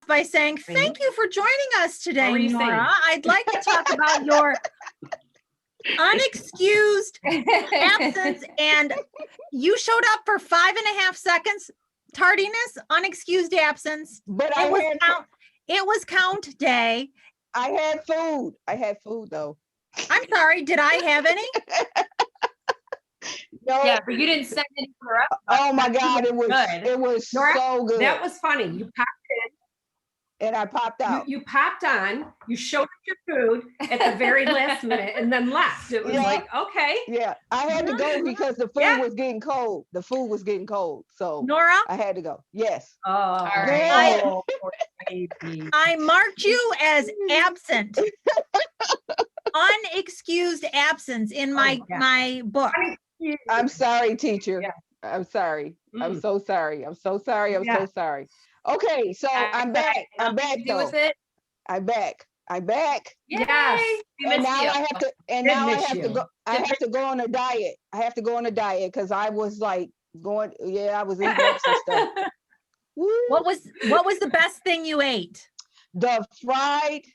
by saying thank you for joining us today, What were you Nora. saying? I'd like to talk about your unexcused absence, and you showed up for 5.5 seconds. Tardiness, unexcused absence. But It was count day. I had food. I had food though. I'm sorry, did I have any? No. Yeah, but you didn't send any for us. Oh my God, it was Nora, so good. That was funny. You popped and I popped in, out. you popped on, you showed us your food at the very last minute and then left. It was like, okay. Yeah, I had to go because the food was getting cold. The food was getting cold. So Nora? I had to go. Yes. Oh, All right. oh, poor baby. I marked you as absent. Unexcused absence in my book. I'm sorry, teacher. Yeah. I'm sorry. I'm so sorry. I'm so sorry. I'm so sorry. Okay, so I'm back. I'm back though. With it. I'm back. I'm back. Yes. And now I have to. And now I have to go. I Did have to go on a diet. I have to go on a diet because I was like going. Yeah, I was eating up some stuff. Woo. What was the best thing you ate? The fried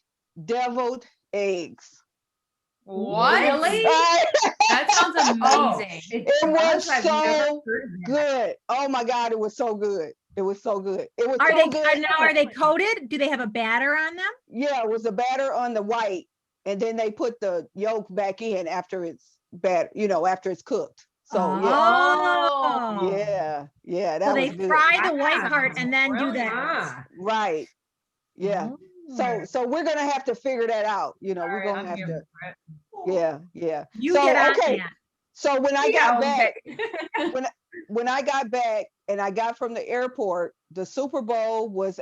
deviled eggs. What? Really? That sounds amazing. It was I've never so heard of that. good. Oh my God, it was so good. It was so good. It was Are so they good. now? Are they coated? Do they have a batter on them? Yeah, it was a batter on the white, and then they put the yolk back in after it's after it's cooked. So Oh. yeah, that So was they good. fry the white part and then do that. Ah. Right. Yeah. So we're gonna have to figure that out. We're gonna have to. Yeah. You get on that. So when I got back, when I got back and I got from the airport, the Super Bowl was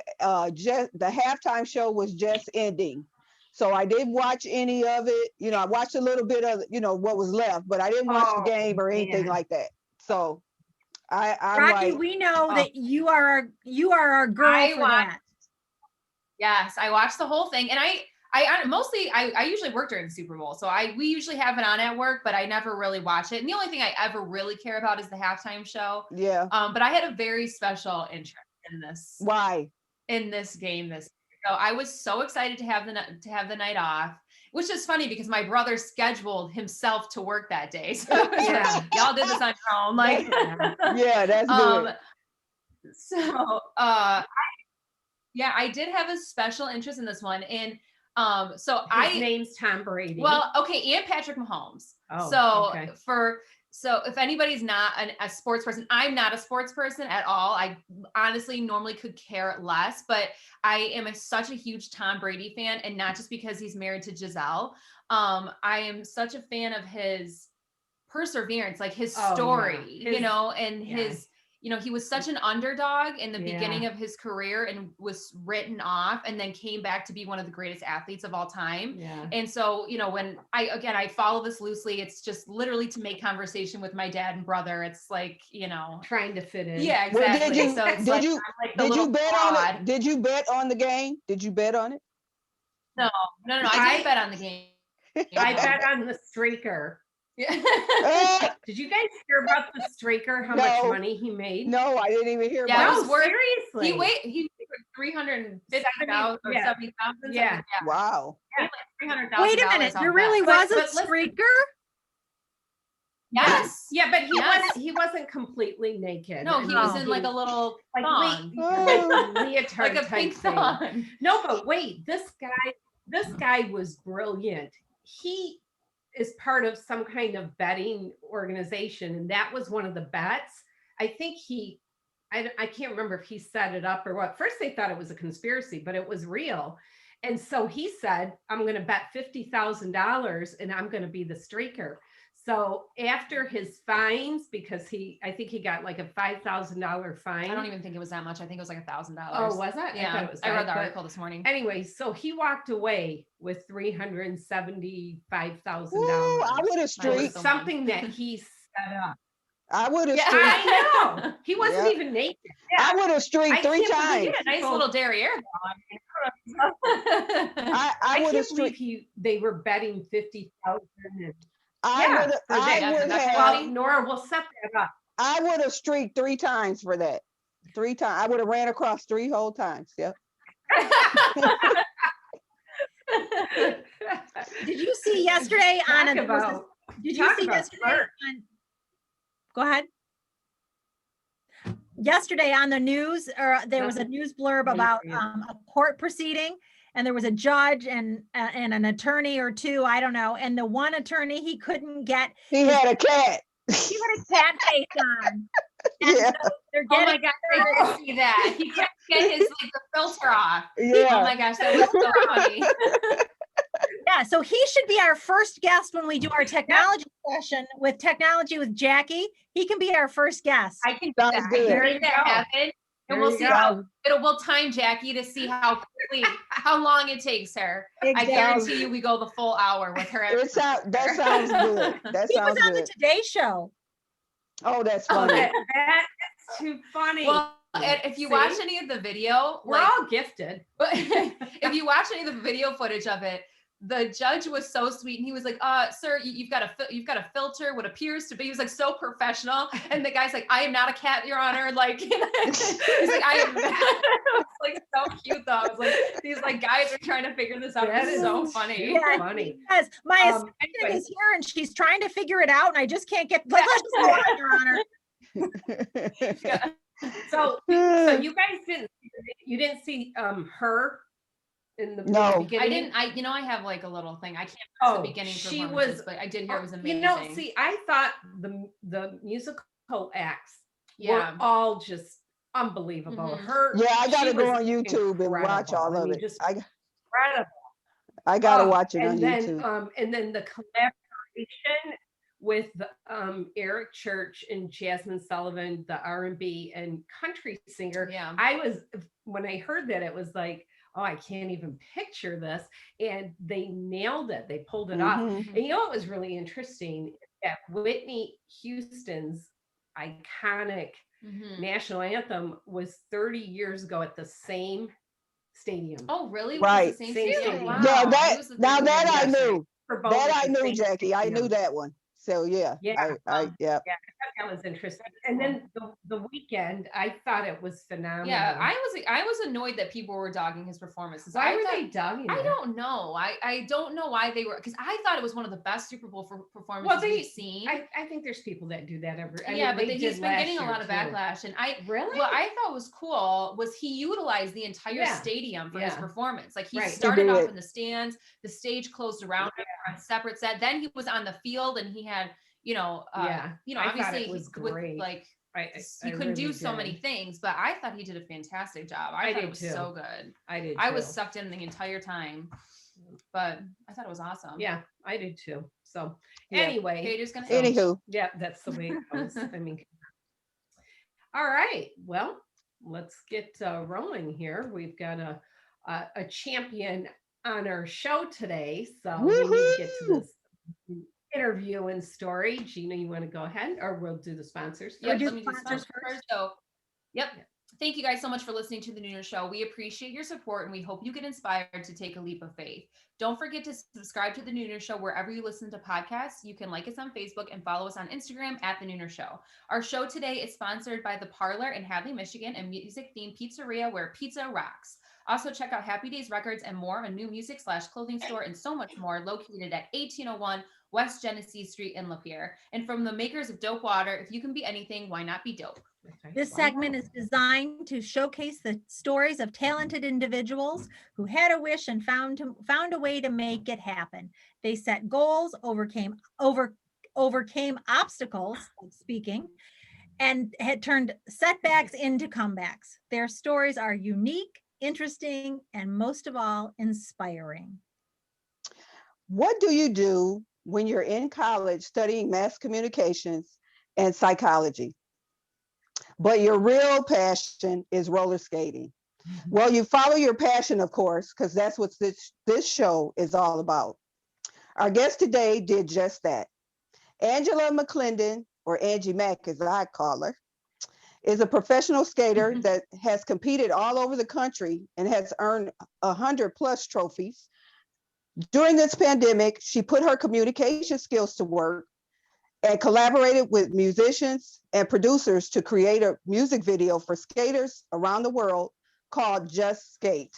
just the halftime show was just ending. So I didn't watch any of it. I watched a little bit of what was left, but I didn't watch the game or anything like that. So I'm Rocky, like, we know that you are our girl for that. Yes, I watched the whole thing, and I usually work during the Super Bowl, so we usually have it on at work, but I never really watch it. And the only thing I ever really care about is the halftime show. Yeah. But I had a very special interest in this. Why? In this game this year. So I was so excited to have the night off, which is funny because my brother scheduled himself to work that day. So y'all did this on your own. Like, yeah, that's good. So I did have a special interest in this one. And so His name's Tom Brady. Well, okay, and Patrick Mahomes. So if anybody's not a sports person, I'm not a sports person at all. I honestly normally could care less, but I am such a huge Tom Brady fan, and not just because he's married to Giselle. I am such a fan of his perseverance, like his story, and his, he was such an underdog in the beginning of his career and was written off, and then came back to be one of the greatest athletes of all time. Yeah. And so, when I follow this loosely, it's just literally to make conversation with my dad and brother. It's like, trying to fit in. Yeah, exactly. Well, did you bet on it? Did you bet on the game? Did you bet on it? No. I didn't bet on the game. I bet on the streaker. Yeah. Did you guys hear about the streaker? How much money he made? No, I didn't even hear about it. Seriously. He made $350,000 or $70,000. Yeah. Wow. Yeah, like $300,000. Wait a minute. There really was a streaker? Yes. Yeah, but he wasn't completely naked. No, he was in like a little thong. Leotard like a pink thong. No, but wait, this guy was brilliant. He is part of some kind of betting organization, and that was one of the bets. I think I can't remember if he set it up or what. First they thought it was a conspiracy, but it was real. And so he said, I'm going to bet $50,000 and I'm going to be the streaker. So after his fines, because I think he got like a $5,000 fine. I don't even think it was that much. I think it was like $1,000. Oh, was it? Yeah, I read the article this morning. Anyway, so he walked away with $375,000. I would have streaked. Something that he set up. I would have streaked. I know. He wasn't even naked. Yeah. I would have streaked 3 times. A nice little derriere. I would have streaked. They were betting $50,000. I would have. Nora, we'll set that up. I would have streaked 3 times for that. 3 times. I would have ran across 3 whole times. Yep. Did you see yesterday on Talk a, there was about- did you talk see about yesterday flirt. on, go ahead. Yesterday on the news, or there was a news blurb about a court proceeding, and there was a judge and an attorney or two, I don't know, and the one attorney, he couldn't get, He had a cat. he had a cat face on. And Yeah. so they're Oh getting, my gosh, I did see that. He couldn't get his like the filter off. Oh Yeah. my gosh, that was so funny. yeah, so he should be our first guest when we do our technology session with technology with Jackie. He can be our first guest. I can do Sounds that. I good. can There make you that go. happen. There And we'll you see go. we'll time Jackie to see how quickly, how long it takes her. I Exactly. guarantee you we go the full hour with her. That sounds good. That He was sounds on the good. Today Show. Oh, that's Oh, funny. That's too funny. Well, and if you See? watch any of the video, We're like, all gifted. if you watch any of the video footage of it, the judge was so sweet, and he was like, sir, you've got a filter, what appears to be," he was like so professional, and the guy's like, "I am not a cat, Your Honor," like, he's like, "I am not." It was like so cute though. I was like, these like guys are trying to figure this out. That It's is so funny. too Yeah. funny. Yes, my assistant Anyway, is here and she's trying to figure it out, and I just can't get, like, let's just go on, Your Honor. so you guys didn't see her in the No. beginning? I didn't. I have like a little thing. I can't watch the beginning she performances, was, but I did hear it was amazing. you know, see, I thought the musical acts Yeah. were all just unbelievable. Mhm. Her, Yeah, I gotta she go was on YouTube and watch incredible. all I of mean, it. just I incredible. gotta Oh, watch it on and then, YouTube. and then the collaboration with Eric Church and Jasmine Sullivan, the R&B and country singer. Yeah. When I heard that, it was like, oh, I can't even picture this. And they nailed it. They pulled it off. Mhm. And you know what was really interesting? That Whitney Houston's iconic Mhm. national anthem was 30 years ago at the same stadium. Oh, really? Right. Was it the same Same stadium? stadium. Wow. Yeah, It that was the now 30 that I Yes. knew. For both That at I the knew, same Jackie. I knew stadium. that one. So yeah. Yeah. I yeah. That was interesting. And then the weekend, I thought it was phenomenal. Yeah, I was annoyed that people were dogging his performances. Why I were thought- they dogging I it? don't know. I don't know why they were, because I thought it was one of the best Super Bowl performances we've seen. I think there's people that do that every. But he's been getting a lot of backlash, and Really? what I thought was cool was he utilized the entire Yeah. stadium for his Yeah. performance. Like he Right. He started off did. in the stands, the stage closed around him on a separate set. Then he was on the field, and he had, I thought obviously it was with great. like I you can really do so did. many things, but I thought he did a fantastic job. I I thought it did was too. so good. I did. I was too. sucked in the entire time, but I thought it was awesome. Yeah, I did too. So Yeah. anyway, Paige is gonna. Anywho, yeah, that's the way it goes. I mean, all right. Well, let's get rolling here. We've got a champion on our show today, so we need to get to Woohoo! this interview and story. Gina, you want to go ahead, or we'll do the sponsors? We'll Yep, do let me do sponsors sponsors first. So, yep. Thank you guys so much for listening to the Nooner Show. We appreciate your support, and we hope you get inspired to take a leap of faith. Don't forget to subscribe to the Nooner Show wherever you listen to podcasts. You can like us on Facebook and follow us on Instagram at the Nooner Show. Our show today is sponsored by The Parlor in Hadley, Michigan, a music-themed pizzeria where pizza rocks. Also, check out Happy Days Records and more, a new music/clothing store, and so much more, located at 1801 West Genesee Street in Lapeer. And from the makers of Dope Water, if you can be anything, why not be dope? Okay. This segment is designed to showcase the stories of talented individuals who had a wish and found a way to make it happen. They set goals, overcame obstacles, like speaking, and had turned setbacks into comebacks. Their stories are unique, interesting, and most of all, inspiring. what do you do when you're in college studying mass communications and psychology, but your real passion is roller skating? Well, you follow your passion, of course, because that's what this show is all about. Our guest today did just that. Angela McClendon, or Angie Mack as I call her, is a professional skater that has competed all over the country and has earned 100+ trophies. During this pandemic, she put her communication skills to work and collaborated with musicians and producers to create a music video for skaters around the world called Just Skate.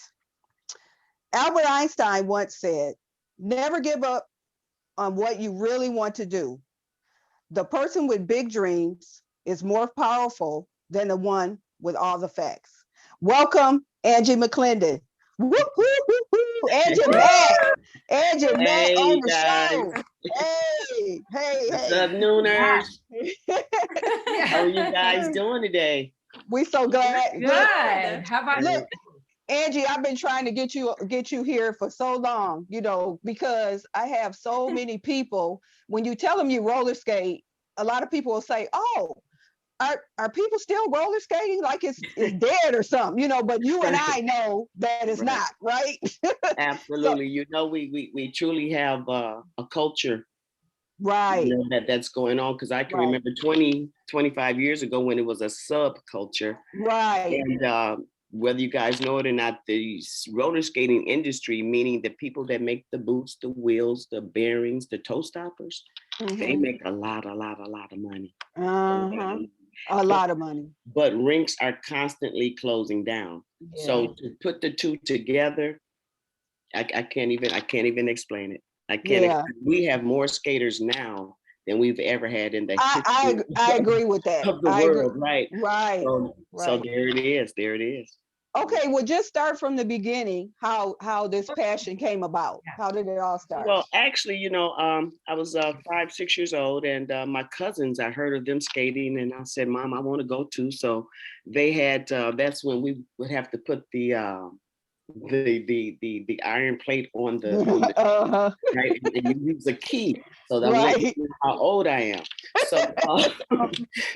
Albert Einstein once said, never give up on what you really want to do. The person with big dreams is more powerful than the one with all the facts. Welcome, Angie McClendon. Woo, woo, woo, woo. Angie back. Angie back Hey, on you the guys. show. Hey, hey, What's hey. up, Nooners? How are you Yeah. guys doing today? We so glad. Good. How about Look, Angie, I've been trying to get you here for so long, because I have so many people. When you tell them you roller skate, a lot of people will say, "Oh, are people still roller skating like it's dead or something?" But you and I know that it's Right. not, right? Absolutely. We truly have a culture Right, that's going on, because I can right, remember 25 years ago when it was a subculture. right. And whether you guys know it or not, the roller skating industry, meaning the people that make the boots, the wheels, the bearings, the toe stoppers, they make a lot of money. Uh-huh. A lot of money. But rinks are constantly closing down. Yeah. So to put the two together, I can't even explain it. I can't. Yeah. We have more skaters now than we've ever had in the history I agree with that. of the I agree. world, right? Right. So Right. there it is. There it is. Okay, well, just start from the beginning. How this passion came about? How did it all start? Well, actually, I was 5, 6 years old, and my cousins, I heard of them skating, and I said, "Mom, I want to go too." So they had. That's when we would have to put the iron plate on the Uh-huh. right, and you use a key. So that Right. lets you know how old I am. So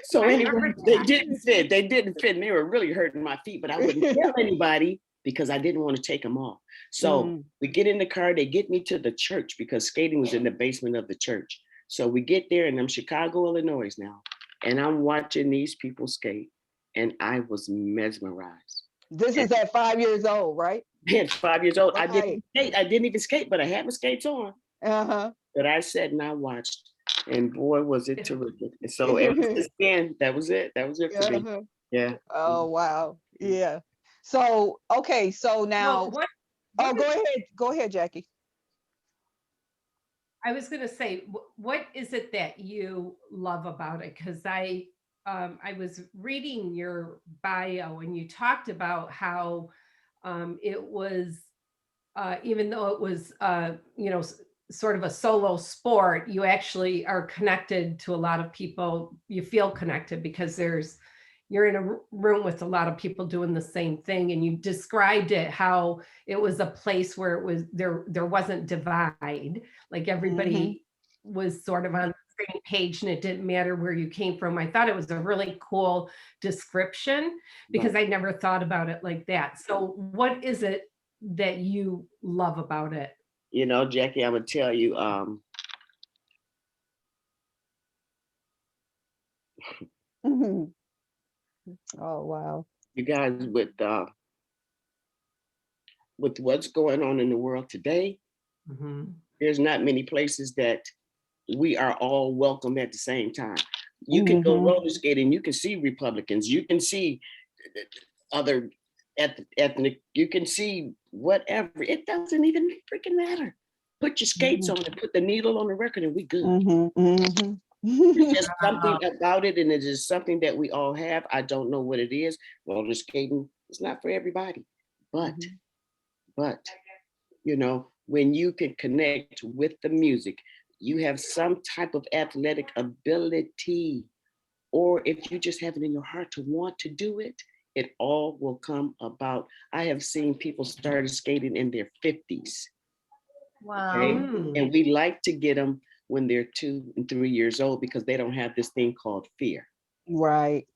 so I anyway, remember they that. didn't fit. They didn't fit. And they were really hurting my feet, but I wouldn't tell anybody because I didn't want to take them off. So we get in the car. They get me to the church because skating was in the basement of the church. So we get there, and I'm Chicago, Illinois now, and I'm watching these people skate, and I was mesmerized. This is at 5 years old, right? At 5 years old, I Right. didn't skate. I didn't even skate, but I had my skates on. Uh-huh. But I sat and I watched, and boy, was it terrific. And so ever since then, that was it. That was it for me. Uh-huh. Yeah. Oh, wow. Yeah. So, okay, so now, Well, go ahead, Jackie. I was going to say, what is it that you love about it? Because I was reading your bio, and you talked about how it was, even though it was, sort of a solo sport, you actually are connected to a lot of people. You feel connected because you're in a room with a lot of people doing the same thing. And you described it, how it was a place where there wasn't divide, like everybody was sort of on the same page, and it didn't matter where you came from. I thought it was a really cool description because I never thought about it like that. So what is it that you love about it? Jackie, I would tell you, Oh, wow. you guys, with what's going on in the world today, there's not many places that we are all welcome at the same time. You can go roller skating, you can see Republicans, you can see other ethnic, you can see whatever. It doesn't even freaking matter. Put your skates on and put the needle on the record, and we good. There's just something about it, and it is something that we all have. I don't know what it is. Roller skating is not for everybody, but when you can connect with the music, you have some type of athletic ability, or if you just have it in your heart to want to do it, it all will come about. I have seen people start skating in their 50s. Wow. Okay? And we like to get them when they're 2 and 3 years old because they don't have this thing called fear. Right.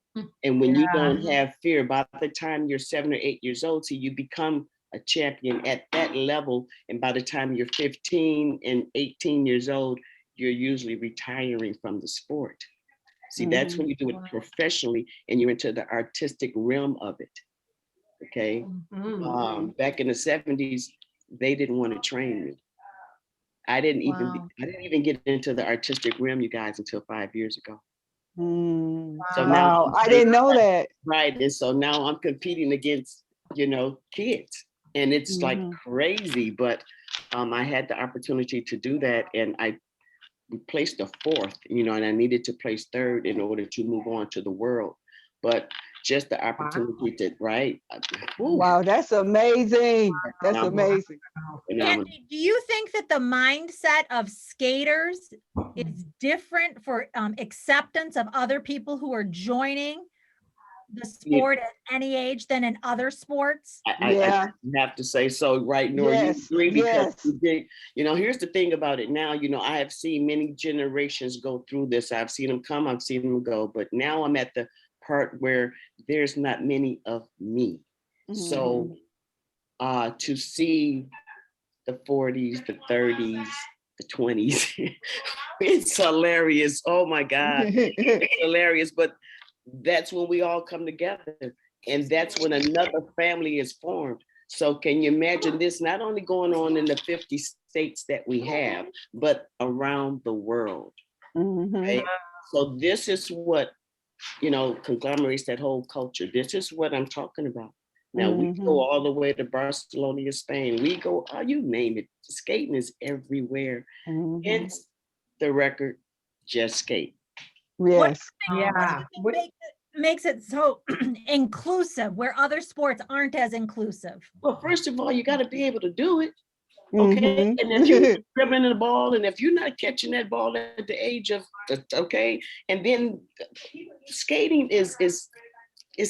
And when you don't have fear, by the time you're 7 or 8 years old, so you become a champion at that level. And by the time you're 15 and 18 years old, you're usually retiring from the sport. See, that's when you do it professionally and you're into the artistic realm of it. Okay. Back in the 70s, they didn't want to train me. I didn't even get into the artistic realm, you guys, until 5 years ago. So now I didn't know that. Right. And so now I'm competing against, kids. and it's like crazy, but I had the opportunity to do that, and I placed the fourth, and I needed to place third in order to move on to the world. But just the opportunity to, right? Wow, that's amazing. That's amazing. Andy, do you think that the mindset of skaters is different for acceptance of other people who are joining the sport at any age than in other sports? I have to say so, right, Nora? You agree, because here's the thing about it now. I have seen many generations go through this. I've seen them come, I've seen them go, but now I'm at the part where there's not many of me. So to see the 40s, the 30s, the 20s, it's hilarious. Oh my God, it's hilarious. But that's when we all come together, and that's when another family is formed. So can you imagine this not only going on in the 50 states that we have, but around the world? Right? So this is what, conglomerates that whole culture. This is what I'm talking about. Now we go all the way to Barcelona, Spain. We go, you name it. Skating is everywhere. It's the record, just skate. Yes. What makes it so inclusive where other sports aren't as inclusive? Well, first of all, you got to be able to do it. Okay. And if you're dribbling the ball, and if you're not catching that ball at the age of, okay. And then skating is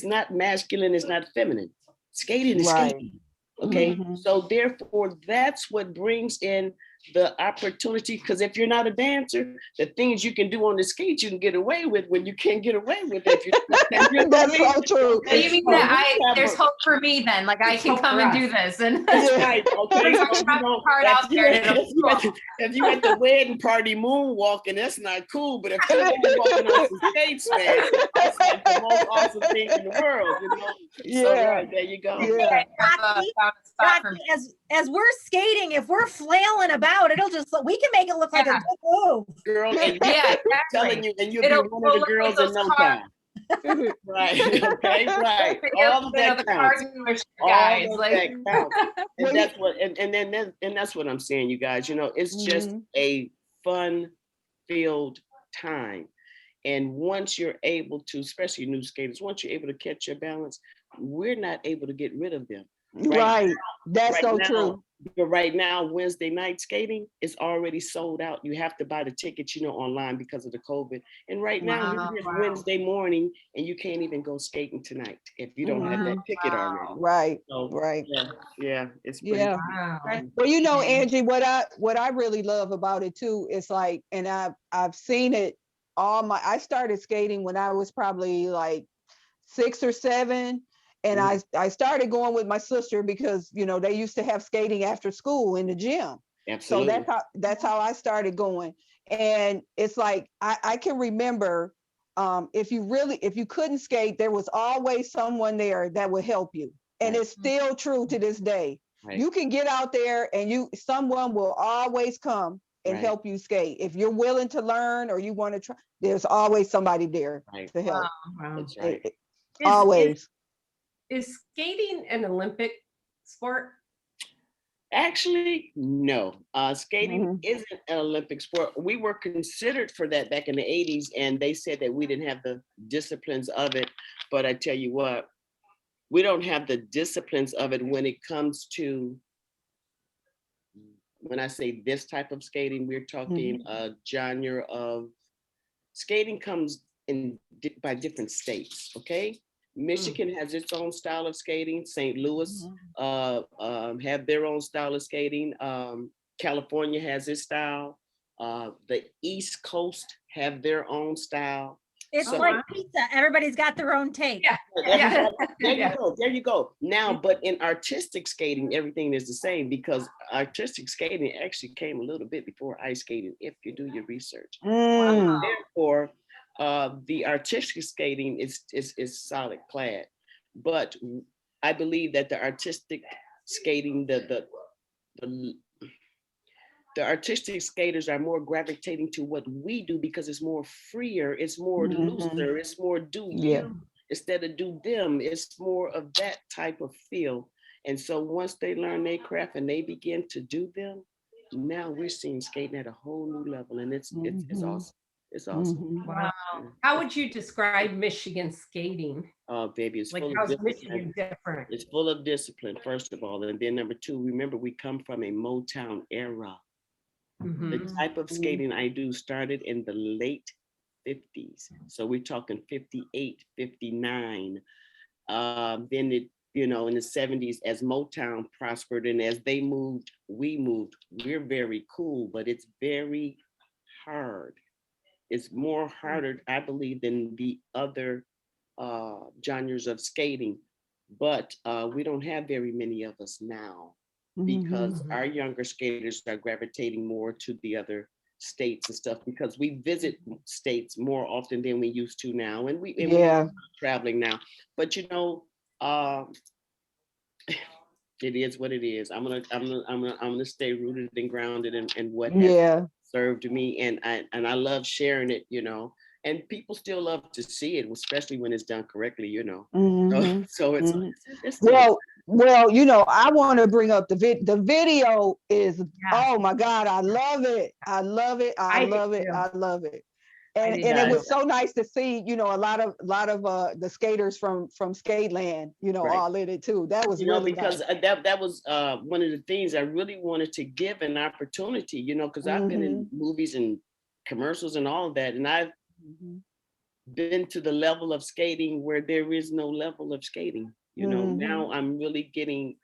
not masculine, it's not feminine. Skating is skating. Okay. So therefore, that's what brings in the opportunity, because if you're not a dancer, the things you can do on the skate, you can get away with when you can't get away with it. That's so true. So you mean that there's hope for me then? Like I can come and do this, and that's right. Okay, so, if you at the wedding party moonwalking, that's not cool. But if you're walking on some skates, man, that's like the most awesome thing in the world. So right, there you go. Rocky, as we're skating, if we're flailing about, we can make it look like a good move. Girl, and telling you, and you'll be one of the girls in no time. Right. Okay. Right. All of that counts. All of that counts. And that's what. And that's what I'm saying, you guys. It's just a fun-filled time. And once you're able to, especially new skaters, once you're able to catch your balance, we're not able to get rid of them. Right. That's so true. But right now, Wednesday night skating is already sold out. You have to buy the tickets, online because of the COVID. And right now, it's Wednesday morning, and you can't even go skating tonight if you don't have that ticket already. Right. So, right. Yeah. It's pretty. Well, Angie, what I really love about it too is like, and I've seen it I started skating when I was probably like 6 or 7. And I started going with my sister because, they used to have skating after school in the gym. Absolutely. So that's how I started going. And it's like, I can remember if you couldn't skate, there was always someone there that would help you. And it's still true to this day. Right. You can get out there and someone will always come and help you skate. If you're willing to learn or you want to try, there's always somebody there to help. Wow. That's right. Always. Is skating an Olympic sport? Actually, no. Skating isn't an Olympic sport. We were considered for that back in the 80s, and they said that we didn't have the disciplines of it. But I tell you what, we don't have the disciplines of it when it comes to, when I say this type of skating, we're talking a genre of skating comes in by different states, okay? Michigan has its own style of skating. St. Louis have their own style of skating. California has its style. The East Coast have their own style. It's like pizza. Everybody's got their own take. There you go. Now, but in artistic skating, everything is the same because artistic skating actually came a little bit before ice skating, if you do your research. Therefore, the artistic skating is solid clad, but I believe that the artistic skating, the artistic skaters are more gravitating to what we do because it's more freer, it's more looser, it's more do you instead of do them. It's more of that type of feel. And so once they learn their craft and they begin to do them, now we're seeing skating at a whole new level, and it's awesome. It's awesome. Wow. How would you describe Michigan skating? Oh, baby, it's Like, full of how's discipline. Michigan different? It's full of discipline, first of all, and then number two, remember we come from a Motown era. The type of skating I do started in the late 50s. So we're talking 58, 59. Then it, in the 70s, as Motown prospered and as they moved, we moved. We're very cool, but it's very hard. It's more harder, I believe, than the other genres of skating. But we don't have very many of us now, because our younger skaters are gravitating more to the other states and stuff, because we visit states more often than we used to now, and we're traveling now. But it is what it is. I'm gonna stay rooted and grounded in what has served me, and I love sharing it, and people still love to see it, especially when it's done correctly, So it's well, I want to bring up the video is, oh my God, I love it. I love it. I love it. I love it. And it was so nice to see, a lot of the skaters from Skateland, all in it too. That was really because nice. that was one of the things I really wanted to give an opportunity, because I've been in movies and commercials and all of that, and I've been to the level of skating where there is no level of skating. Now I'm really getting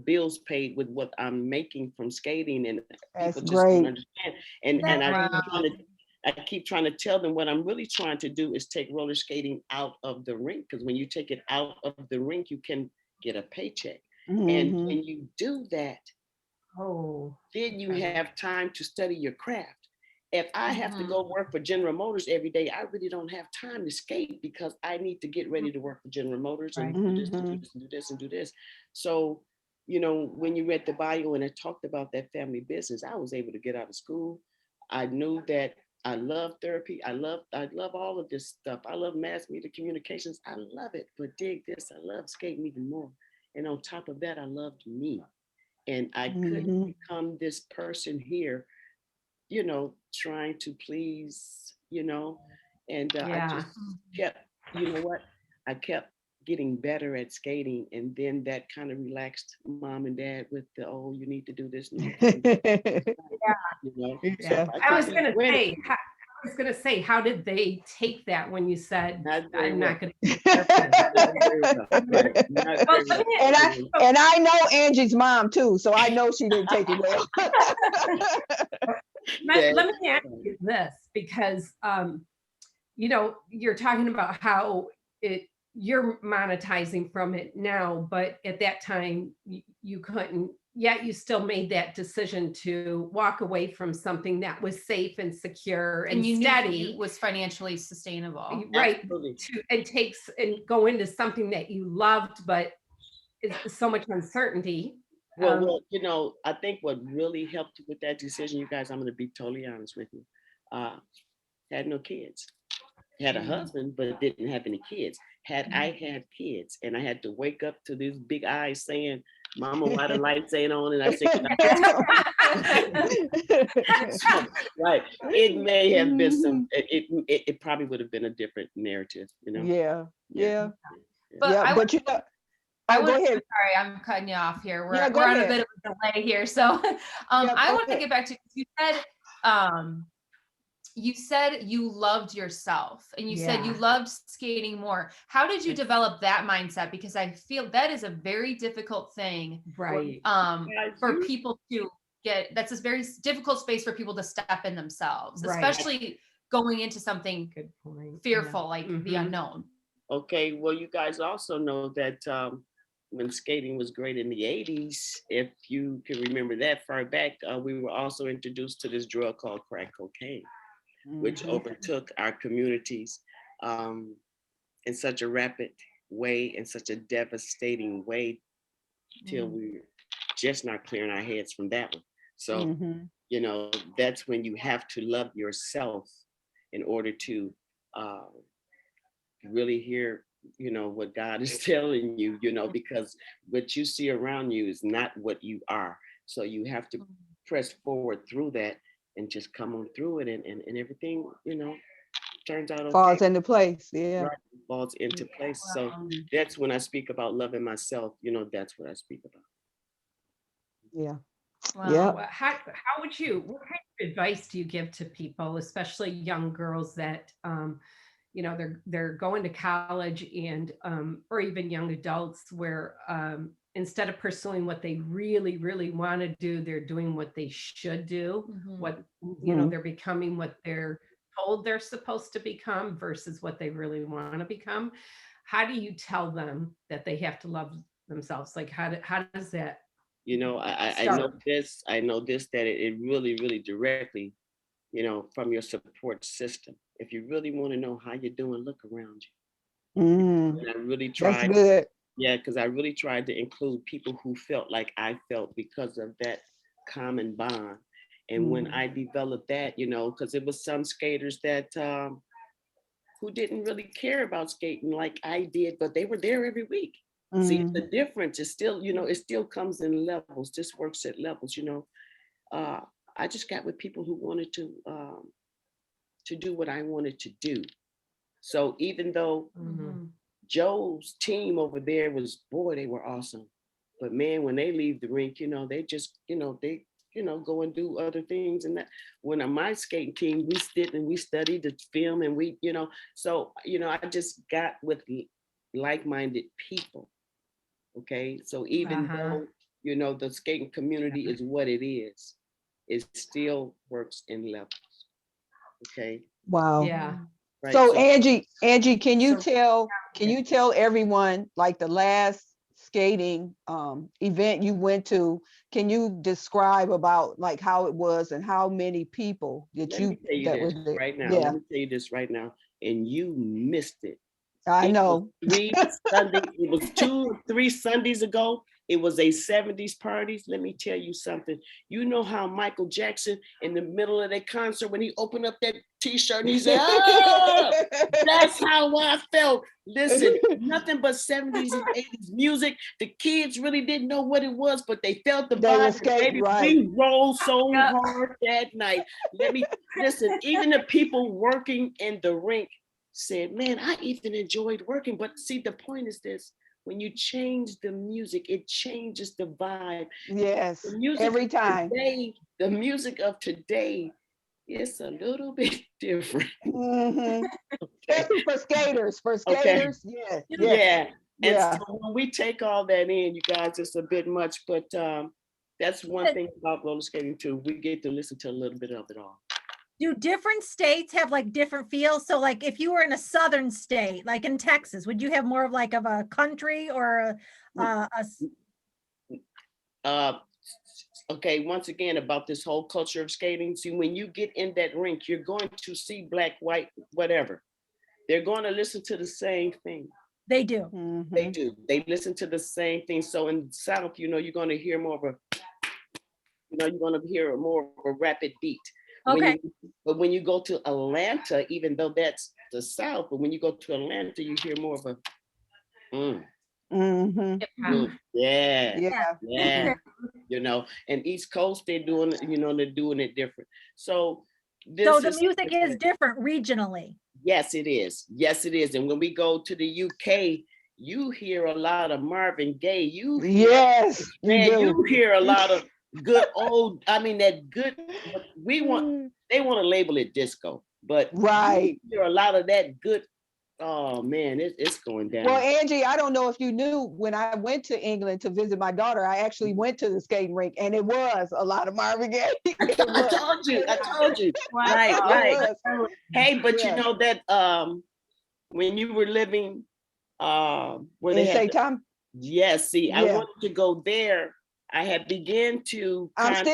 bills paid with what I'm making from skating, and That's people just great. don't understand. And I keep trying to tell them what I'm really trying to do is take roller skating out of the rink, because when you take it out of the rink, you can get a paycheck. And when you do that, then you have time to study your craft. If I have to go work for General Motors every day, I really don't have time to skate, because I need to get ready to work for General Motors and do this, and do this, and do this, and do this. So, when you read the bio and it talked about that family business, I was able to get out of school. I knew that I love therapy. I love all of this stuff. I love mass media communications. I love it. But dig this, I love skating even more. And on top of that, I loved me. And I couldn't become this person here, trying to please, and I just kept, I kept getting better at skating, and then that kind of relaxed mom and dad with the, oh, you need to do this. So I was gonna say, how did they take that when you said, I'm not gonna be and I know Angie's mom too, so I know she didn't take it well. Let me ask you this, because you're talking about how you're monetizing from it now, but at that time you couldn't, yet you still made that decision to walk away from something that was safe and secure and you steady. Knew it was financially sustainable. Right. And go into something that you loved, but is so much uncertainty. Well, I think what really helped with that decision, you guys, I'm going to be totally honest with you. Had no kids. Had a husband, but didn't have any kids. Had I had kids and I had to wake up to these big eyes saying, Mama, why the lights ain't on? And I said, so, right. It may have been some, it probably would have been a different narrative, Yeah. But go ahead. Sorry, I'm cutting you off here. We're go on ahead. a bit of a delay here. So I want to get back to, you said you loved yourself, and you said you loved skating more. How did you develop that mindset? Because I feel that is a very difficult thing, right? For people to get. That's a very difficult space for people to step in themselves, especially going into something fearful like the unknown. Okay, well, you guys also know that when skating was great in the 80s, if you can remember that far back, we were also introduced to this drug called crack cocaine, which overtook our communities in such a rapid way, in such a devastating way, till we're just not clearing our heads from that one. So, that's when you have to love yourself in order to really hear you know, what God is telling you, you know, because what you see around you is not what you are. So you have to press forward through that and just come on through it, and everything, you know, turns out okay. Falls into place. Yeah. Right, falls into place. So Wow. that's when I speak about loving myself, you know, that's what I speak about. Yeah. Wow. Yeah. Well, how would you, what kind of advice do you give to people, especially young girls that, you know, they're going to college and, or even young adults where, instead of pursuing what they really, really want to do, they're doing what they should do, what, you know, they're becoming what they're told they're supposed to become versus what they really want to become. How do you tell them that they have to love themselves? Like, how does that You know, I start? I know this, that it really, really directly, you know, from your support system. If you really want to know how you're doing, look around you. Mm, And I really that's tried, good. yeah, because I really tried to include people who felt like I felt because of that common bond. And when I developed that, you know, because it was some skaters that who didn't really care about skating like I did, but they were there every week. See, the difference is still, you know, it still comes in levels. This works at levels, you know. I just got with people who wanted to do what I wanted to do. So even though Joe's team over there was, boy, they were awesome. But man, when they leave the rink, you know, they just, you know, they, you know, go and do other things. And that when on my skating team, we sit and we studied the film and we, you know, so, you know, I just got with like-minded people. Okay. So even though, you know, the skating community is what it is, it still works in levels. Okay. Wow. Yeah. Right. So Angie, can you So- tell everyone like the last skating event you went to? Can you describe about like how it was and how many people Let me tell you that were this there? right now. Yeah, Let me tell you this right now. And you missed it. I It was know. 3 Sundays, it was 2 or 3 Sundays ago. It was a 70s party. Let me tell you something. You know how Michael Jackson in the middle of that concert, when he opened up that t-shirt and he said, oh, that's how I felt. Listen, nothing but 70s and 80s music. The kids really didn't know what it was, but they felt the They were vibe. skating, Baby, right. we rolled so hard that night. Let me listen, even the people working in the rink said, man, I even enjoyed working. But see, the point is this, when you change the music, it changes the vibe. Yes, The music every of time. today, the music of today, it's a little bit different. Mhm. Okay. Especially for skaters. Okay. Yeah, Yeah. And yeah. so when we take all that in, you guys, it's a bit much, but that's one thing about roller skating too. We get to listen to a little bit of it all. Do different states have like different feels? So like if you were in a southern state, like in Texas, would you have more of like of a country or Okay, once again, about this whole culture of skating. See, when you get in that rink, you're going to see black, white, whatever. They're going to listen to the same thing. They do. They do. They listen to the same thing. So in the South, you know, you're going to hear more of a, you know, you're going to hear more of a rapid beat. Okay. But when you go to Atlanta, even though that's the South, but when you go to Atlanta, you hear more of a, yeah, you know, and East Coast, they're doing it different. So this So the is music is different regionally. yes, it is. Yes, it is. And when we go to the UK, you hear a lot of Marvin Gaye. You hear a lot of good old, I mean, that good, they want to label it disco, but right. you hear a lot of that good. Oh man, it's going down. Well, Angie, I don't know if you knew, when I went to England to visit my daughter, I actually went to the skating rink and it was a lot of Marvin Gaye. I told you. Right. Hey, but you know that when you were living where they had yes, see, I wanted to go there. I had began to I'm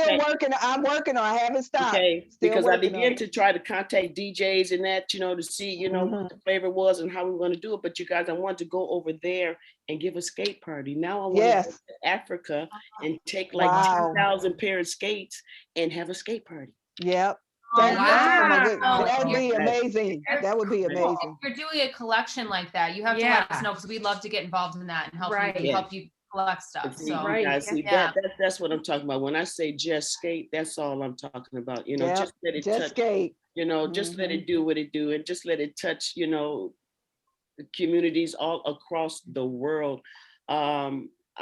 working on, I haven't stopped. Okay, because I began to try to contact DJs and that, you know, to see, you know, what the flavor was and how we were going to do it. But you guys, I want to go over there and give a skate party. Now I want to go to Africa and take like 2,000 pair of skates and have a skate party. Yep. Oh my goodness, wow. that would be That's- amazing. That would be Cool. amazing. If you're doing a collection like that, you have to let us know because we'd love to get involved in that and help Right. you help you collect stuff. And see, So Right. you guys, see Yeah. that's what I'm talking about. When I say just skate, that's all I'm talking about. You know, Yeah, just let it just touch, skate. you know, just let it do what it do, and just let it touch, you know, the communities all across the world.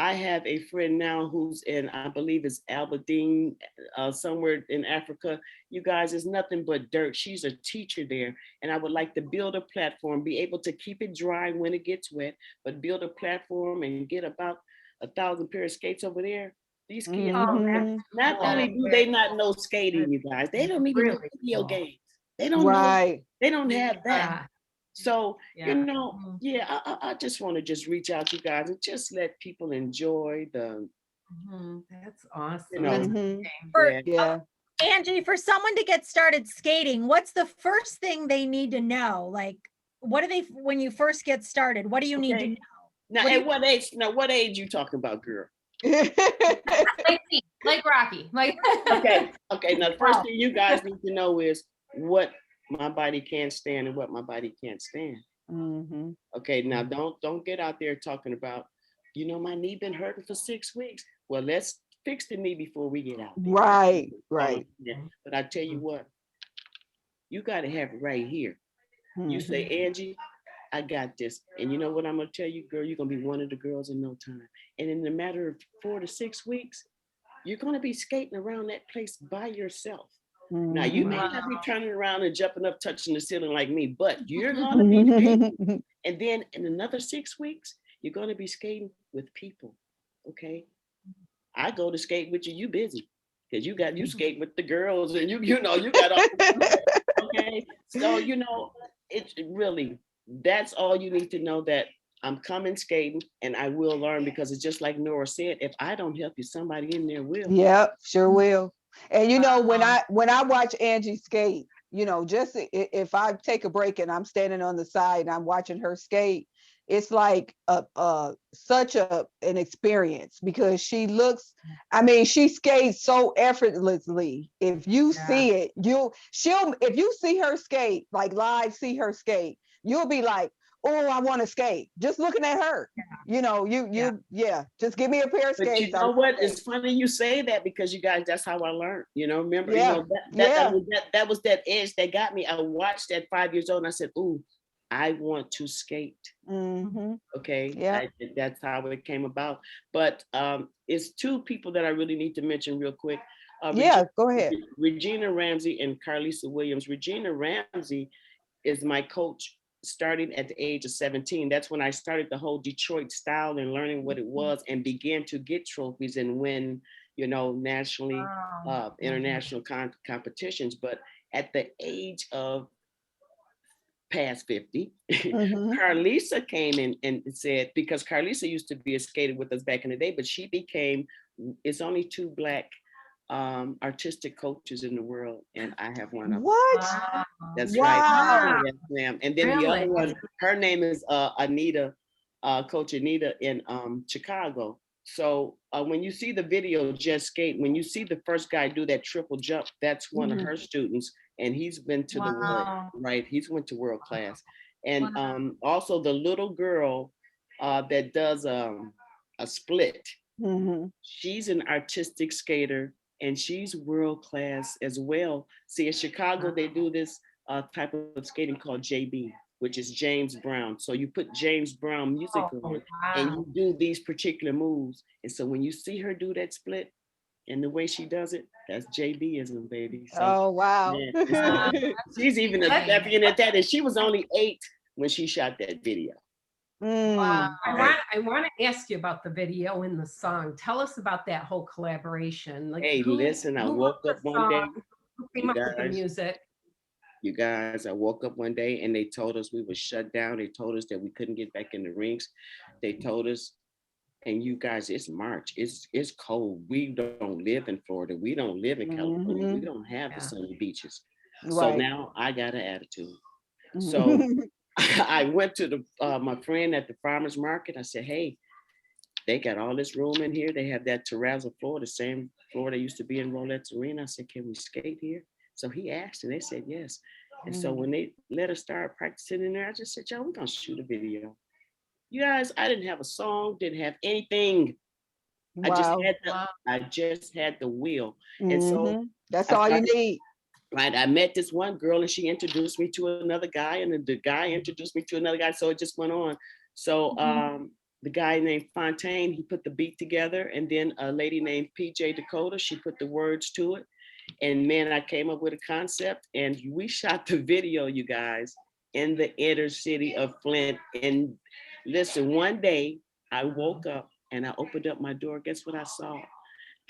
I have a friend now who's in, I believe it's Aberdeen, somewhere in Africa. You guys, it's nothing but dirt. She's a teacher there. And I would like to build a platform, be able to keep it dry when it gets wet, but build a platform and get about 1,000 pair of skates over there. These kids, Mhm. not only do they not know skating, you guys, they don't even know Really video cool. games. They don't know, Right. they don't have that. Yeah. So, Yeah. you know, yeah, I just want to just reach out to you guys and just let people enjoy the, That's awesome. you know, Mhm. For yeah. Yeah. Angie, for someone to get started skating, what's the first thing they need to know? Like, what do they, when you first get started, what do you need to Okay. know? Now, What do at you- what age? Now, what age you talking about, girl? Like me, like Rocky. Like Okay, okay. Now, the first Oh. thing you guys need to know is what my body can't stand and what my body can't stand. Mhm. Okay, now don't get out there talking about, you know, my knee been hurting for 6 weeks. Well, let's fix the knee before we get out there. Right. Right. Yeah. But I tell you what, you got to have it right here. You Mhm. say, Angie, I got this. And you know what I'm gonna tell you, girl, you're gonna be one of the girls in no time. And in a matter of 4 to 6 weeks, you're gonna be skating around that place by yourself. Now you may Mhm. not be turning around and jumping up, touching the ceiling like me, but you're gonna be skating. Mhm. And then in another 6 weeks, you're gonna be skating with people. Okay. I go to skate with you, you busy. Because you skate with the girls and you know, you got all okay. So you know, it's really, that's all you need to know, that I'm coming skating and I will learn, because it's just like Nora said, if I don't help you, somebody in there will. Yep, sure will. And you know, when Wow. I watch Angie skate, you know, just if I take a break and I'm standing on the side and I'm watching her skate, it's like such an experience, because she looks, I mean, she skates so effortlessly. If you Yeah. see it, she'll if you see her skate, like live, see her skate, you'll be like, oh, I want to skate. Just looking at her. You know, yeah, just give me a pair of But you skates. I know wanna what? skate. It's funny you say that, because you guys, that's how I learned. You know, remember, you Yeah, know, yeah. that was that edge that got me. I watched at 5 years old and I said, ooh, I want to skate. Mm-hmm. Okay. Yeah. That's how it came about. But it's two people that I really need to mention real quick. Yeah, go ahead. Regina Ramsey and Carlisa Williams. Regina Ramsey is my coach starting at the age of 17. That's when I started the whole Detroit style and learning what it was, and began to get trophies and win, you know, nationally, international competitions. But at the age of past 50, Mm-hmm. Carlisa came in and said, because Carlisa used to be a skater with us back in the day, but she became, it's only two Black artistic coaches in the world, and I have one of them. What? Wow. That's Wow. right. Yes, ma'am. And then the Really? other one, her name is Anita, Coach Anita in Chicago. So when you see the video, Just Skate, when you see the first guy do that triple jump, that's one of her students, and he's been to the world, Wow. right? He's went to world class. And Wow. also the little girl that does a split. Mm-hmm. She's an artistic skater and she's world class as well. See, in Chicago, they do this type of skating called JB, which is James Brown. So you put James Brown music on and you do these particular moves. And so when you see her do that split and the way she does it, that's JBism, baby. So Oh, wow. man, and so she's even a champion at that. And she was only 8 when she shot that video. Mm. I want to ask you about the video and the song. Tell us about that whole collaboration. Like, Hey, listen, I woke up one day, who came up with the music? you guys, I woke up one day and they told us we were shut down. They told us that we couldn't get back in the rinks. They told us, and you guys, it's March. It's cold. We don't live in Florida. We don't live in California. We don't have the sunny beaches. So Right. now I got an attitude. So I went to my friend at the farmer's market. I said, hey, they got all this room in here. They have that terrazzo floor, the same floor that used to be in Rolex Arena. I said, can we skate here? So he asked and they said yes. And so when they let us start practicing in there, I just said, y'all, we're gonna shoot a video. You guys, I didn't have a song, didn't have anything. Wow. I just had the will. And so that's all you need. Right. I met this one girl and she introduced me to another guy, and then the guy introduced me to another guy. So it just went on. So the guy named Fontaine, he put the beat together, and then a lady named PJ Dakota, she put the words to it. And man, I came up with a concept, and we shot the video, you guys, in the inner city of Flint. And listen, one day I woke up and I opened up my door. Guess what I saw?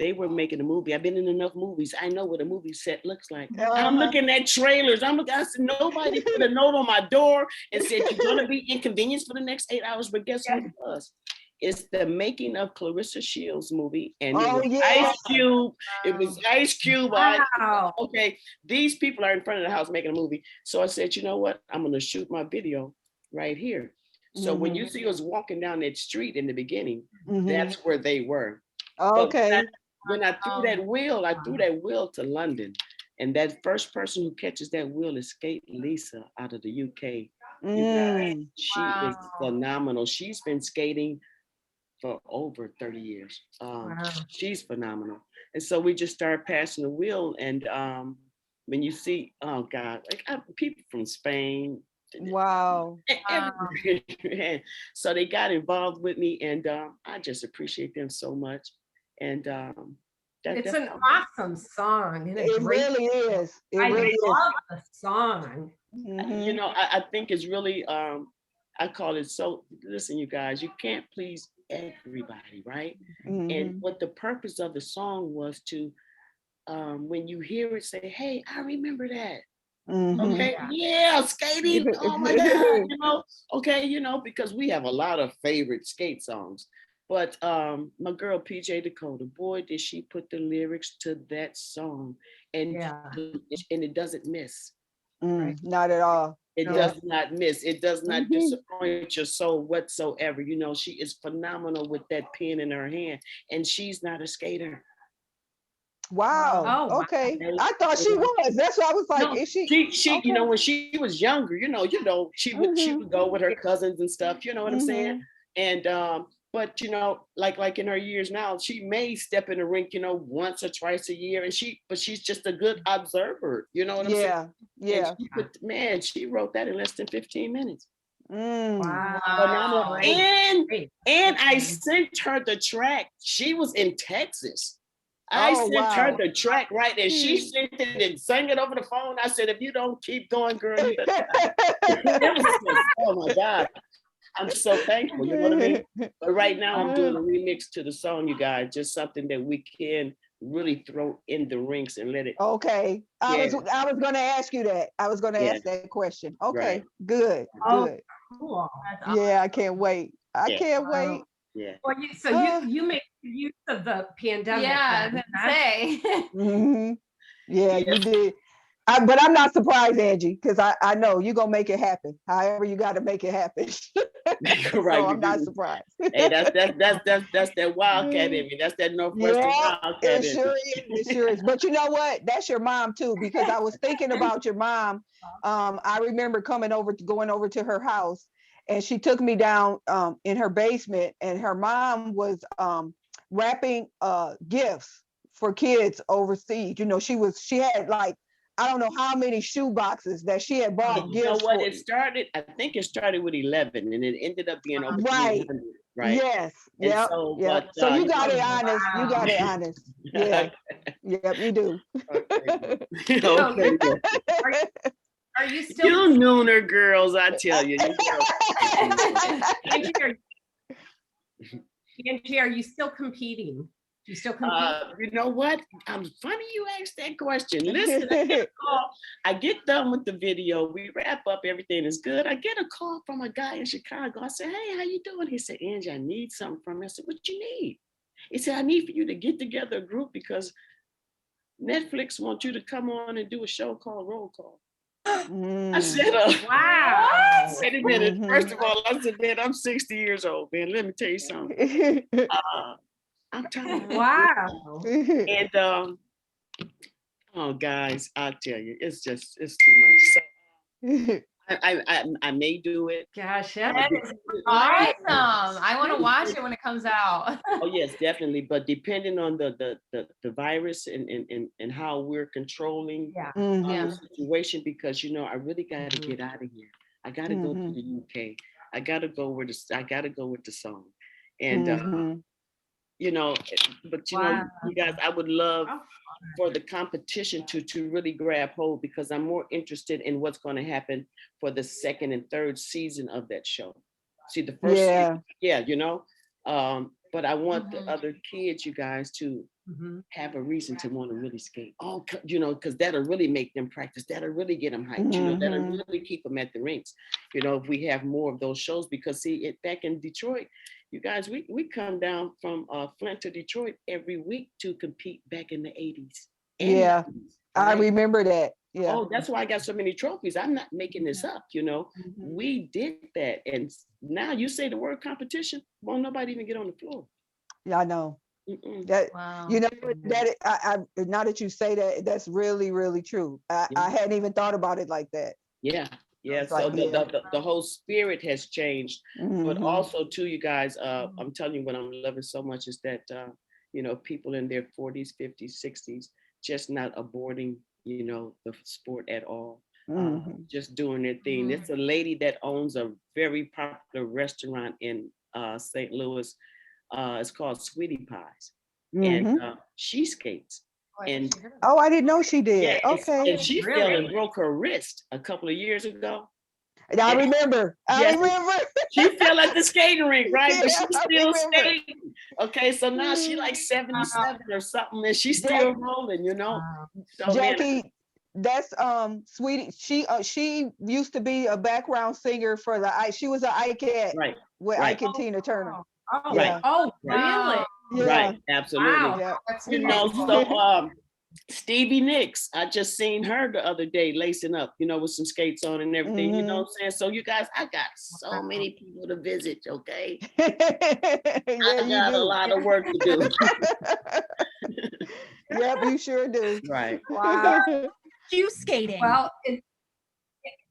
They were making a movie. I've been in enough movies. I know what a movie set looks like. I'm looking at trailers. I said, nobody put a note on my door and said, you're going to be inconvenienced for the next 8 hours. But guess what it was? It's the making of Clarissa Shields' movie. And it was Ice Cube. It was Ice Cube. Wow. Okay, these people are in front of the house making a movie. So I said, you know what? I'm going to shoot my video right here. So when you see us walking down that street in the beginning, that's where they were. Okay. When I threw that wheel to London, and that first person who catches that wheel is Skate Lisa out of the UK. She is phenomenal. She's been skating for over 30 years. She's phenomenal. And so we just started passing the wheel. And when you see, oh God, people from Spain. Wow. So they got involved with me, and I just appreciate them so much. And it's an awesome song. And it really is. I love the song. You know, I think it's really, I call it so, listen, you guys, you can't please everybody, right? And what the purpose of the song was to, when you hear it, say, hey, I remember that. Okay, yeah, skating. Oh my God, you know. Okay, you know, because we have a lot of favorite skate songs. But my girl PJ Dakota, boy, did she put the lyrics to that song, and it doesn't miss. Not at all. It does not miss. It does not disappoint your soul whatsoever. You know, she is phenomenal with that pen in her hand, and she's not a skater. Wow. Okay. I thought she was. That's why I was like, is she? She okay. You know, when she was younger, you know, she would go with her cousins and stuff. You know what I'm saying? And but you know, like in her years now, she may step in the rink, you know, once or twice a year, and she's just a good observer. You know what I'm saying? Yeah. And she wrote that in less than 15 minutes. Wow. And I sent her the track. She was in Texas. I sent her the track, right? And she sent it and sang it over the phone. I said, if you don't keep going, girl, you oh my God. I'm so thankful, you know what I mean? But right now I'm doing a remix to the song, you guys, just something that we can really throw in the rinks and let it. Okay. I was going to ask you that. I was going to ask that question. Okay. Right. Good. Cool. Yeah, I can't wait. I can't wait. Yeah. Well, you make use of the pandemic. Yeah, I was gonna say. Yeah, you did. But I'm not surprised, Angie, because I know you're gonna make it happen. However, you got to make it happen. Right. So I'm not surprised. Hey, that's that wildcat in me. That's that Northwestern wildcat. It sure is. It sure is. But you know what? That's your mom too, because I was thinking about your mom. I remember going over to her house, and she took me down in her basement, and her mom was wrapping gifts for kids overseas. You know, she had like, I don't know how many shoe boxes that she had bought. You know what? I think it started with 11 and it ended up being over 300, right? Yes. Yeah. So you got it honest. Wow. You got it honest. Yeah. Yep, you do. Okay. Are you still? You nooner girls, I tell you. Angie, are you still competing? You still compete? You know what? Funny you asked that question. Listen, I get done with the video. We wrap up, everything is good. I get a call from a guy in Chicago. I said, hey, how you doing? He said, Angie, I need something from you. I said, what you need? He said, I need for you to get together a group because Netflix wants you to come on and do a show called Roll Call. I said, wow. Wait a minute. First of all, I said, man, I'm 60 years old, man. Let me tell you something. I'm tired. Wow. And Oh, guys, I'll tell you, it's too much. So I may do it. Gosh, That that is awesome. I want to watch it when it comes out. Oh yes, definitely. But depending on the virus and how we're controlling yeah. the situation, because I really got to get out of here. I got to go to the UK. I got to go with the song, and but Wow. you guys, I would love for the competition to really grab hold, because I'm more interested in what's going to happen for the second and third season of that show. See, the first season, but I want the other kids, you guys, to have a reason to want to really skate. Oh, because that'll really make them practice. That'll really get them hyped. That'll really keep them at the rinks. If we have more of those shows, because see, back in Detroit, you guys, we come down from Flint to Detroit every week to compete back in the 80s. Yeah, 90s, I right? remember that. Yeah. Oh, that's why I got so many trophies. I'm not making this up, We did that. And now you say the word competition, won't nobody even get on the floor. Yeah, I know. Mm-mm. That Wow. that I now that you say that, that's really, really true. I hadn't even thought about it like that. Yeah. It's So like, the whole spirit has changed. But also too, you guys, I'm telling you, what I'm loving so much is that people in their 40s, 50s, 60s just not aborting the sport at all. Just doing their thing. It's a lady that owns a very popular restaurant in St. Louis. It's called Sweetie Pies, and she skates. And I didn't know she did. yeah, Okay. and she fell and broke her wrist a couple of years ago. I remember. I remember. She fell at the skating rink, right? But she's I still remember. skating. Okay, so now she like 77 or something, and she's still rolling, So, Jackie, that's Sweetie. She used to be a background singer for she was an ICAT right, with right. Ike and Tina Turner. Oh, Yeah. oh, really? Wow. Yeah. Right, absolutely. Wow. Yeah. That's So Stevie Nicks, I just seen her the other day lacing up, with some skates on and everything, you know what I'm saying? So you guys, I got so many people to visit, okay? I got a lot of work to do. Yep, you sure do. Right. Wow. You skating? Well,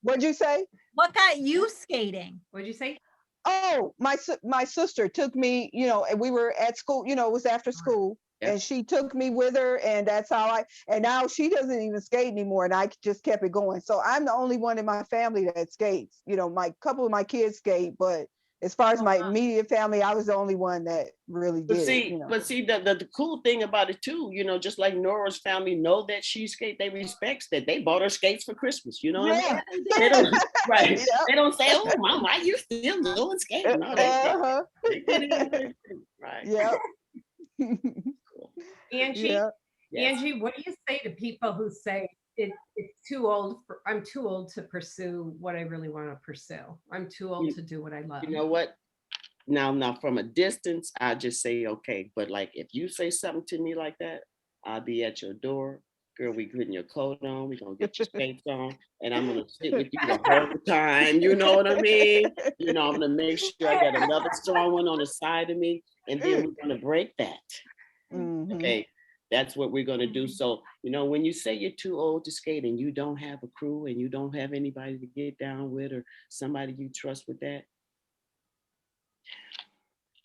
What'd you say? What got you skating? what'd you say? Oh, my sister took me, and we were at school, it was after school. Yeah. And she took me with her, and that's how and now she doesn't even skate anymore, and I just kept it going. So I'm the only one in my family that skates. My couple of my kids skate, but as far as my immediate family, I was the only one that really did it. But see, the cool thing about it too, just like Nora's family know that she skate, they respect that. They bought her skates for Christmas, what I mean? They don't, right. Yep. They don't say, "Oh, Mom, why you still doing skating?" No, they get it. Right. Yeah. Angie, Angie, what do you say to people who say it's too old I'm too old to pursue what I really want to pursue. I'm too old to do what I love. You know what? Now from a distance, I just say okay. But like if you say something to me like that, I'll be at your door. Girl, we putting your coat on, we're gonna get your skates on, and I'm gonna sit with you the whole time. You know what I mean? I'm gonna make sure I got another strong one on the side of me, and then we're gonna break that. Okay, that's what we're gonna do. So, when you say you're too old to skate and you don't have a crew and you don't have anybody to get down with or somebody you trust with that,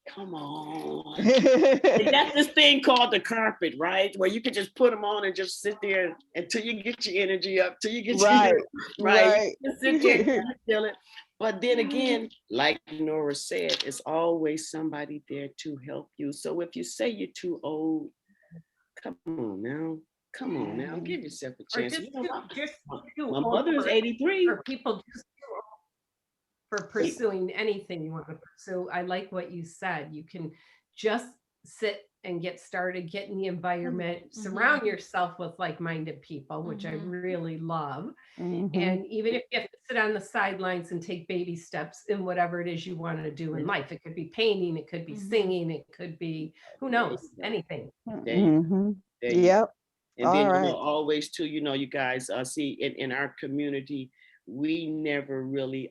come on. They got this thing called the carpet, right? Where you can just put them on and just sit there until you get your energy up, till you get right. right. You sit there and feel it. But then again, like Nora said, it's always somebody there to help you. So if you say you're too old, come on now, give yourself a chance. My mother is 83. Or people just too old for pursuing anything you want to pursue. I like what you said. You can just sit and get started, get in the environment, surround yourself with like-minded people, which I really love. And even if you have to sit on the sidelines and take baby steps in whatever it is you want to do in life, it could be painting, it could be singing, it could be, who knows, anything. Yep. And then, always too, you guys, see in our community, we never really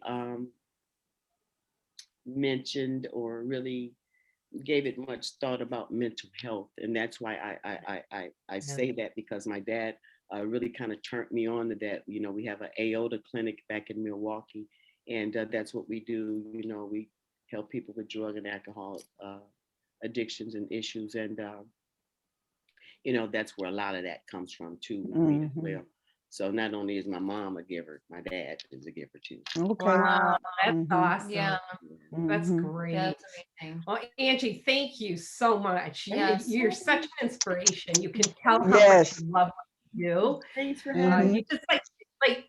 mentioned or really gave it much thought about mental health. And that's why I say that, because my dad really kind of turned me on to that. You know, we have an AOTA clinic back in Milwaukee, and that's what we do. You know, we help people with drug and alcohol addictions and issues, and you know, that's where a lot of that comes from too with me as well. So not only is my mom a giver, my dad is a giver too. Okay. Wow, that's awesome. Yeah. That's great. That's amazing. Well, Angie, thank you so much. Yes. You're such an inspiration. You can tell how Yes. much you love what you do. Thanks for having me. You just like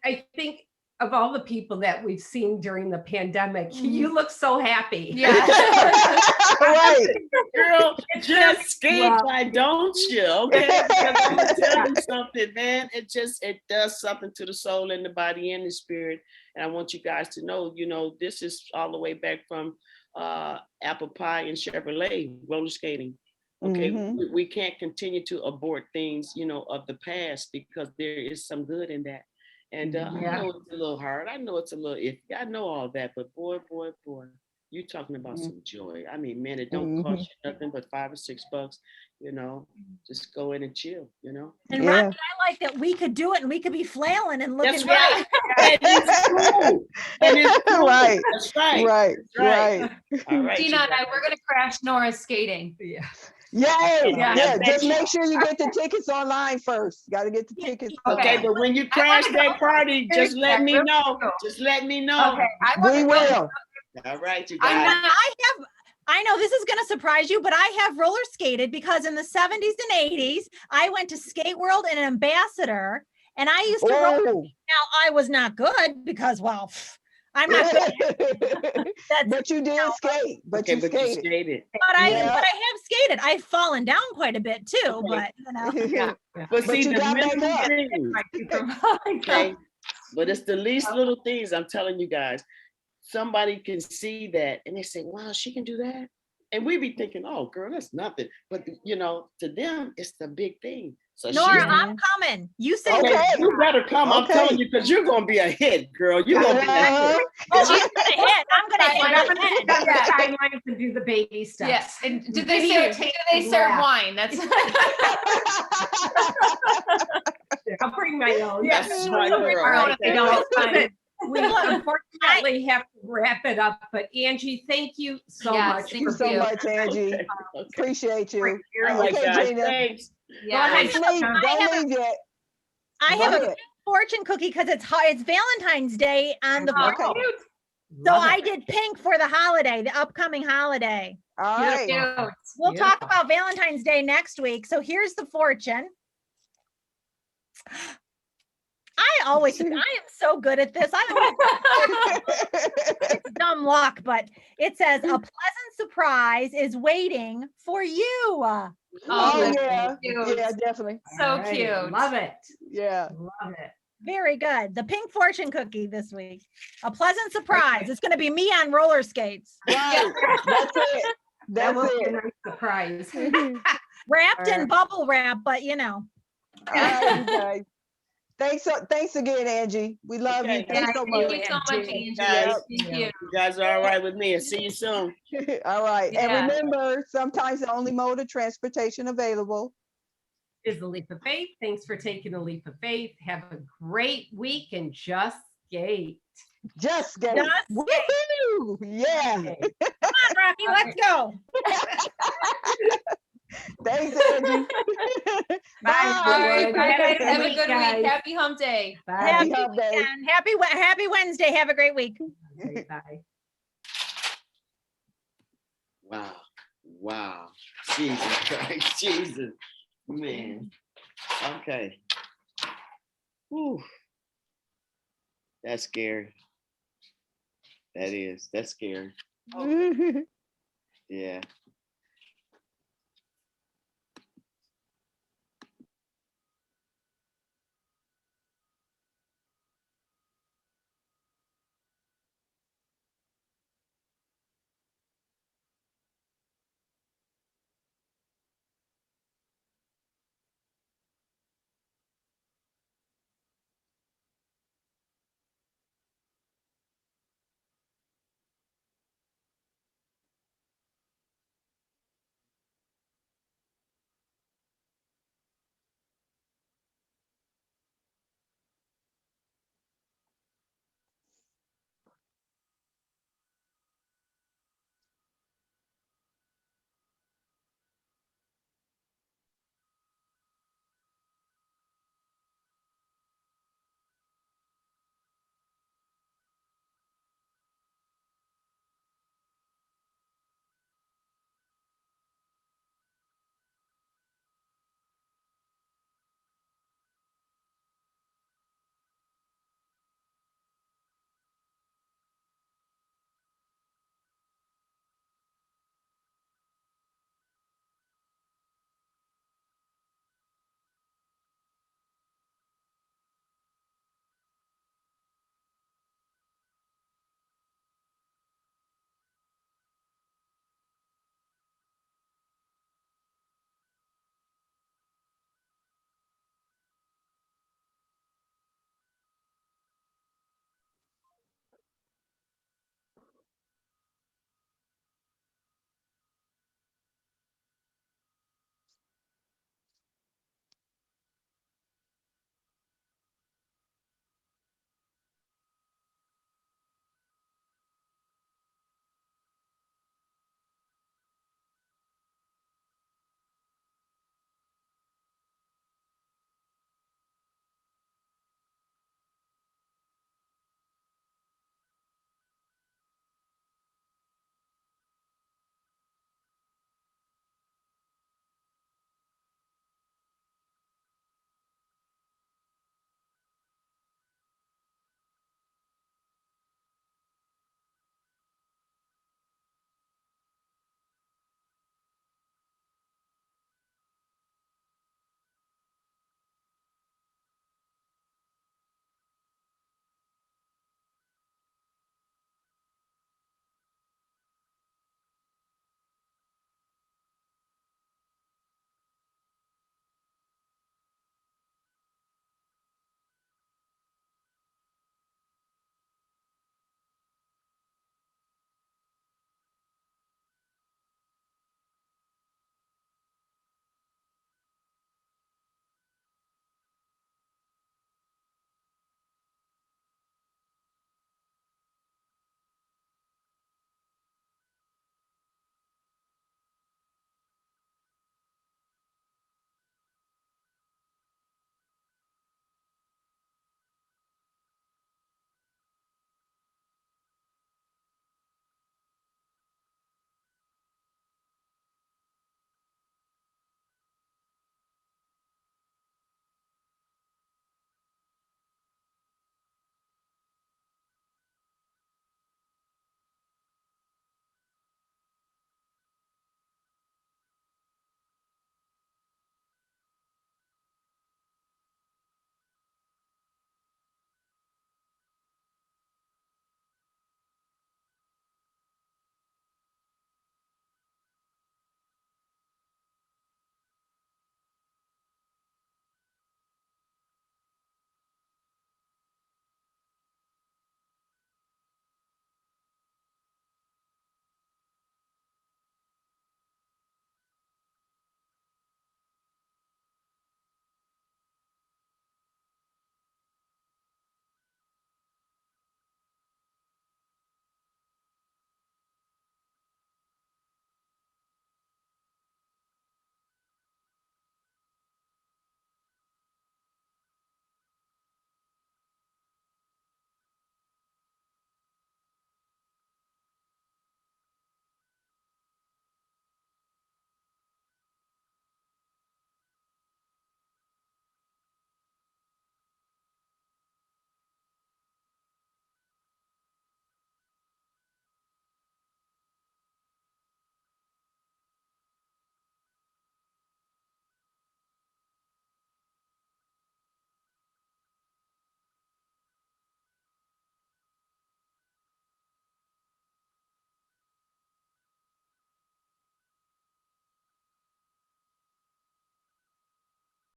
I think of all the people that we've seen during the pandemic, you look so happy. Yeah. Right. Girl, just skate, Wow. why don't you? Okay, because I'm gonna tell you something, man. It does something to the soul and the body and the spirit. And I want you guys to know, you know, this is all the way back from apple pie and Chevrolet roller skating. Okay, we can't continue to abort things, you know, of the past, because there is some good in that. And I know it's a little hard. I know it's a little iffy. I know all that, but boy, you're talking about some joy. I mean, man, it don't cost you nothing but $5 or $6. You know, just go in and chill. You know. And Rocky, I like that we could do it and we could be flailing and looking. That's right. And it's cool. And it's cool. Right. That's right. Right. Right. Right. All right. Tina and I, we're gonna crash Nora's skating. Yeah. Yay! Yeah. Yeah, just make sure you get the tickets online first. Got to get the tickets. Okay, but when you crash that party, just let me know. Just let me know. Okay, We will. All right, you guys. I know this is going to surprise you, but I have roller skated because in the 70s and 80s, I went to Skate World and Ambassador, and I used to roller. Now, I was not good because, well, I'm not good. But you did skate. But Okay, you but you skated. skated. But I have skated. I've fallen down quite a bit too, but you know. But see, you the got back little up. things, okay? But it's the least little things, I'm telling you guys. Somebody can see that and they say, wow, she can do that. And we be thinking, oh, girl, that's nothing. But, you know, to them, it's the big thing. So Nora, I'm coming. You say okay, you better come. I'm telling you, because you're going to be a hit, girl. You're going to be a hit. Oh, she's going to hit. I'm going to hit. I'm going to cut the timelines and do the baby steps. Yes. And did they serve wine? That's I'll bring my own. Yes, my girl. We unfortunately have to wrap it up, but Angie, thank you so much. Thank you so much, Angie. Okay. Appreciate you. Okay, Gina. Thanks. Yeah. Don't leave yet. I have a fortune cookie because it's Valentine's Day on the 14th. So I did pink for the holiday, the upcoming holiday. All right. We'll talk about Valentine's Day next week. So here's the fortune. I am so good at this. It's dumb luck, but it says a pleasant surprise is waiting for you. Oh yeah, yeah, definitely. So cute. Love it. Yeah, love it. Very good. The pink fortune cookie this week. A pleasant surprise. It's going to be me on roller skates. Right. That's it. That's it. A nice surprise. Wrapped in bubble wrap, but you know. All right, you guys. Thanks again, Angie. We love you. Thanks so much. Thank you so much, Angie. Guys, Thank you. You guys are all right with me. I'll see you soon. All right. Yeah. And remember, sometimes the only mode of transportation available is the leap of faith. Thanks for taking the leap of faith. Have a great week and just skate. Just skate. Woohoo! Yeah. Okay. Come on, Rocky, let's go. Thanks, Angie. Bye. Have a good week. Happy hump day. Bye. Happy hump day. And happy Wednesday. Have a great week. Bye. Wow. Jesus Christ. Jesus. Man. Okay. Whew. That's scary. That's scary. Yeah.